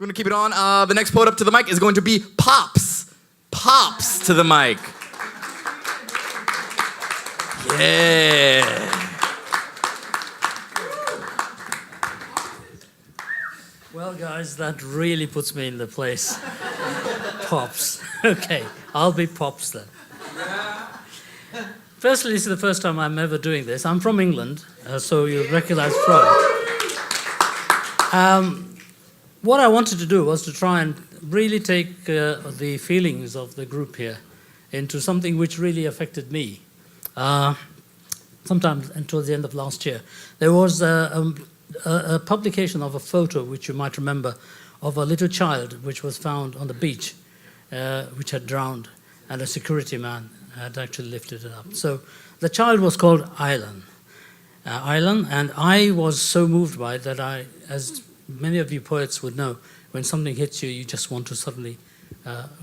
We're going to keep it on. The next poet up to the mic is going to be Pops. Pops to the mic. Yeah. Well, guys, that really puts me in the place. Pops. Okay, I'll be Pops then. Firstly, this is the first time I'm ever doing this. I'm from England, so you'll recognize Freud. What I wanted to do was to try and really take the feelings of the group here into something which really affected me. Sometime towards the end of last year, there was a publication of a photo, which you might remember, of a little child which was found on the beach, which had drowned, and a security man had actually lifted it up. So the child was called Aylan. And I was so moved by it that I, as many of you poets would know, when something hits you, you just want to suddenly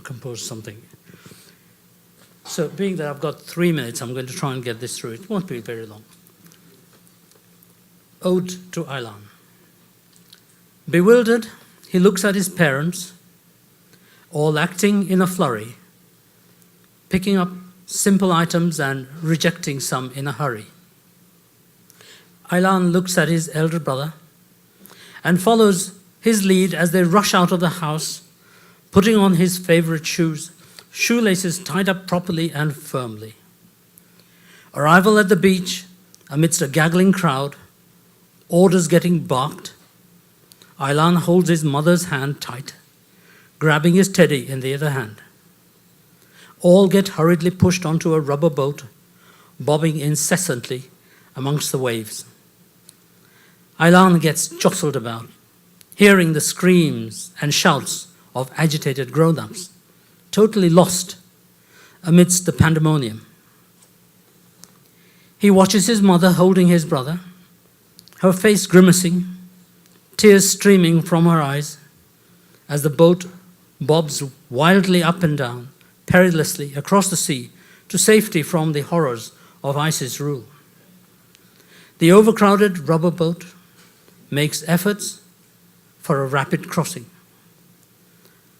compose something. So being that I've got 3 minutes, I'm going to try and get this through. It won't be very long. Ode to Aylan. Bewildered, he looks at his parents, all acting in a flurry, picking up simple items and rejecting some in a hurry. Aylan looks at his elder brother and follows his lead as they rush out of the house, putting on his favorite shoes, shoelaces tied up properly and firmly. Arrival at the beach amidst a gaggling crowd, orders getting barked. Aylan holds his mother's hand tight, grabbing his teddy in the other hand. All get hurriedly pushed onto a rubber boat, bobbing incessantly amongst the waves. Aylan gets jostled about, hearing the screams and shouts of agitated grown-ups, totally lost amidst the pandemonium. He watches his mother holding his brother, her face grimacing, tears streaming from her eyes as the boat bobs wildly up and down, perilously across the sea to safety from the horrors of ISIS rule. The overcrowded rubber boat makes efforts for a rapid crossing.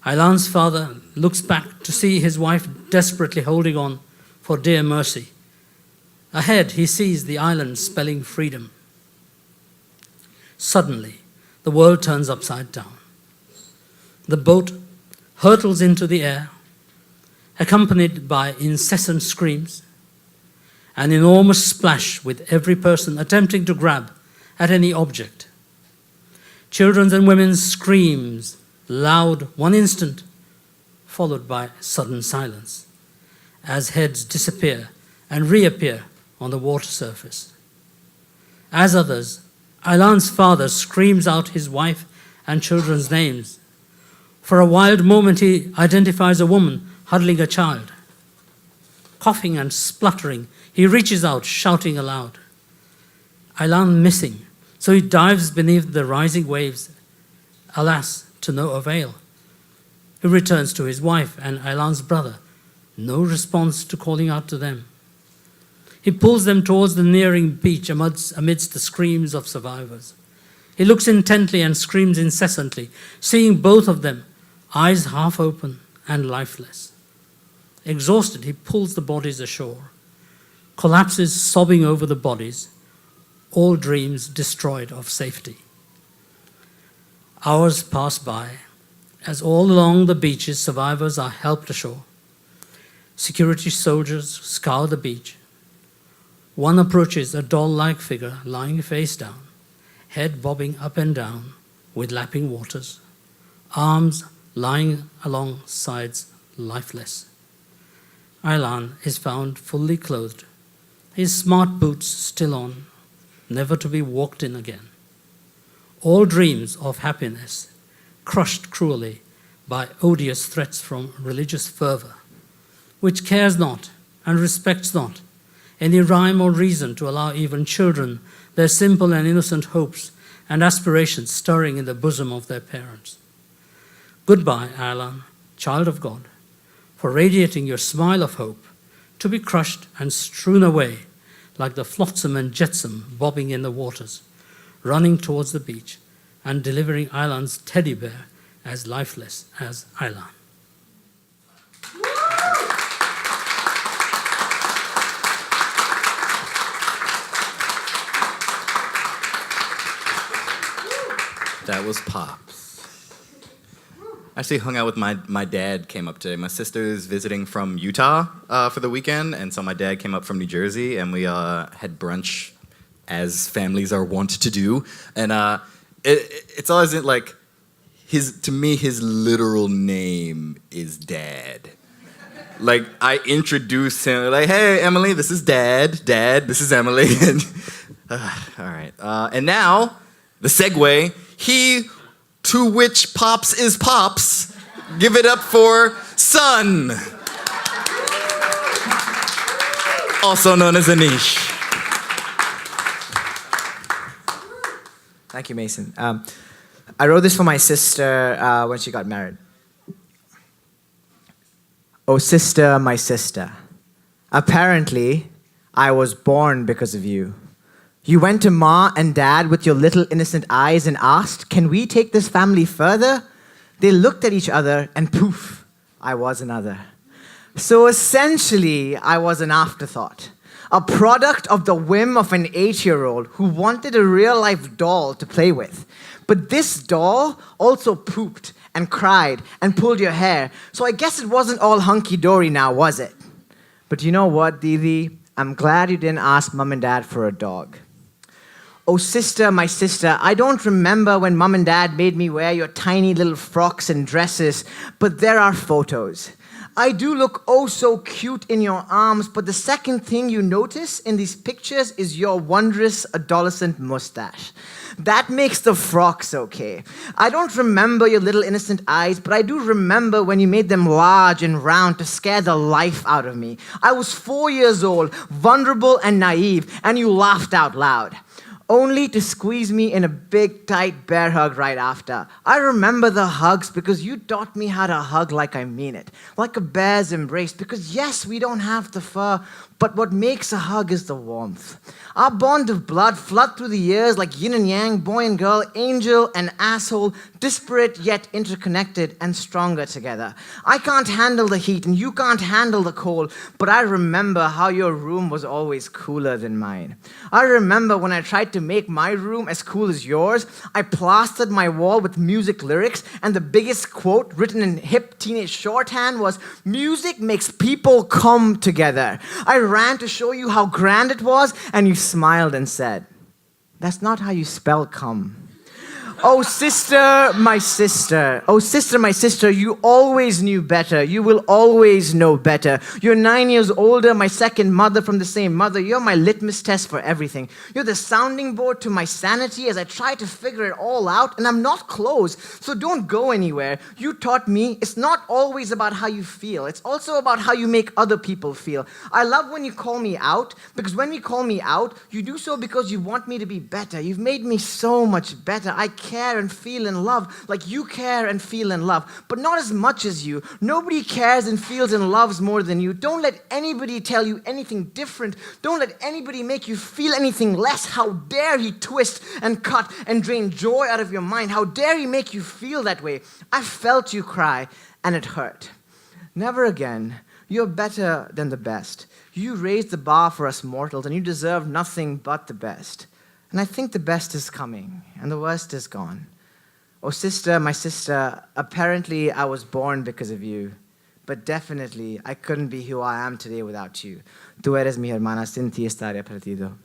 Aylan's father looks back to see his wife desperately holding on for dear mercy. Ahead, he sees the island spelling freedom. Suddenly, the world turns upside down. The boat hurtles into the air, accompanied by incessant screams, an enormous splash with every person attempting to grab at any object. Children's and women's screams, loud one instant, followed by sudden silence, as heads disappear and reappear on the water surface. As others, Aylan's father screams out his wife and children's names. For a wild moment, he identifies a woman huddling a child. Coughing and spluttering, he reaches out, shouting aloud. Aylan missing, so he dives beneath the rising waves. Alas, to no avail. He returns to his wife and Aylan's brother. No response to calling out to them. He pulls them towards the nearing beach amidst the screams of survivors. He looks intently and screams incessantly, seeing both of them, eyes half open and lifeless. Exhausted, he pulls the bodies ashore, collapses sobbing over the bodies, all dreams destroyed of safety. Hours pass by as all along the beaches survivors are helped ashore. Security soldiers scour the beach. One approaches a doll-like figure lying face down, head bobbing up and down with lapping waters, arms lying along sides lifeless. Aylan is found fully clothed, his smart boots still on, never to be walked in again. All dreams of happiness crushed cruelly by odious threats from religious fervor, which cares not and respects not any rhyme or reason to allow even children their simple and innocent hopes and aspirations stirring in the bosom of their parents. Goodbye, Aylan, child of God, for radiating your smile of hope, to be crushed and strewn away like the flotsam and jetsam bobbing in the waters, running towards the beach and delivering Aylan's teddy bear as lifeless as Ayla. That was Pops. I actually hung out with my dad came up today. My sister's visiting from Utah for the weekend, and so my dad came up from New Jersey, and we had brunch as families are wont to do. And it's always like, to me, his literal name is Dad. Like, I introduce him, like, hey, Emily, this is Dad. Dad, this is Emily. And, all right. And now, the segue, he to which Pops is Pops. Give it up for Son. Also known as Anish. Thank you, Mason. I wrote this for my sister when she got married. Oh, sister, my sister. Apparently, I was born because of you. You went to Ma and Dad with your little innocent eyes and asked, can we take this family further? They looked at each other and poof, I was another. So essentially, I was an afterthought. A product of the whim of an 8-year-old who wanted a real-life doll to play with. But this doll also pooped and cried and pulled your hair, so I guess it wasn't all hunky-dory now, was it? But you know what, Didi? I'm glad you didn't ask Mom and Dad for a dog. Oh, sister, my sister, I don't remember when Mom and Dad made me wear your tiny little frocks and dresses, but there are photos. I do look oh so cute in your arms, but the second thing you notice in these pictures is your wondrous adolescent mustache. That makes the frocks okay. I don't remember your little innocent eyes, but I do remember when you made them large and round to scare the life out of me. I was 4 years old, vulnerable and naive, and you laughed out loud. Only to squeeze me in a big, tight bear hug right after. I remember the hugs because you taught me how to hug like I mean it, like a bear's embrace, because yes, we don't have the fur, but what makes a hug is the warmth. Our bond of blood flood through the years like yin and yang, boy and girl, angel and asshole, disparate yet interconnected and stronger together. I can't handle the heat and you can't handle the cold, but I remember how your room was always cooler than mine. I remember when I tried to make my room as cool as yours, I plastered my wall with music lyrics, and the biggest quote written in hip teenage shorthand was, "Music makes people come together." I ran to show you how grand it was, and you smiled and said, "That's not how you spell come." Oh, sister, my sister. Oh, sister, my sister, you always knew better. You will always know better. You're 9 years older, my second mother from the same mother. You're my litmus test for everything. You're the sounding board to my sanity as I try to figure it all out, and I'm not close, so don't go anywhere. You taught me it's not always about how you feel. It's also about how you make other people feel. I love when you call me out, because when you call me out, you do so because you want me to be better. You've made me so much better. I care and feel in love like you care and feel in love, but not as much as you. Nobody cares and feels and loves more than you. Don't let anybody tell you anything different. Don't let anybody make you feel anything less. How dare he twist and cut and drain joy out of your mind? How dare he make you feel that way? I felt you cry and it hurt. Never again. You're better than the best. You raised the bar for us mortals and you deserve nothing but the best. And I think the best is coming, and the worst is gone. Oh, sister, my sister, apparently I was born because of you, but definitely I couldn't be who I am today without you. Tú eres mi hermana, sin ti estaría perdido.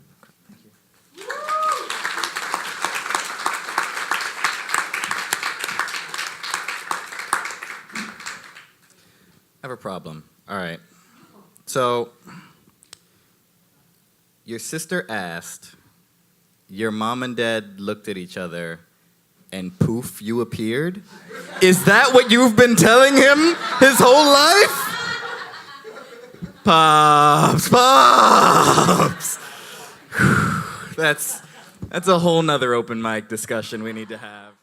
I have a problem. All right. So, your sister asked, your mom and dad looked at each other, and poof, you appeared? Is that what you've been telling him his whole life? Pops, Pops! That's a whole nother open mic discussion we need to have.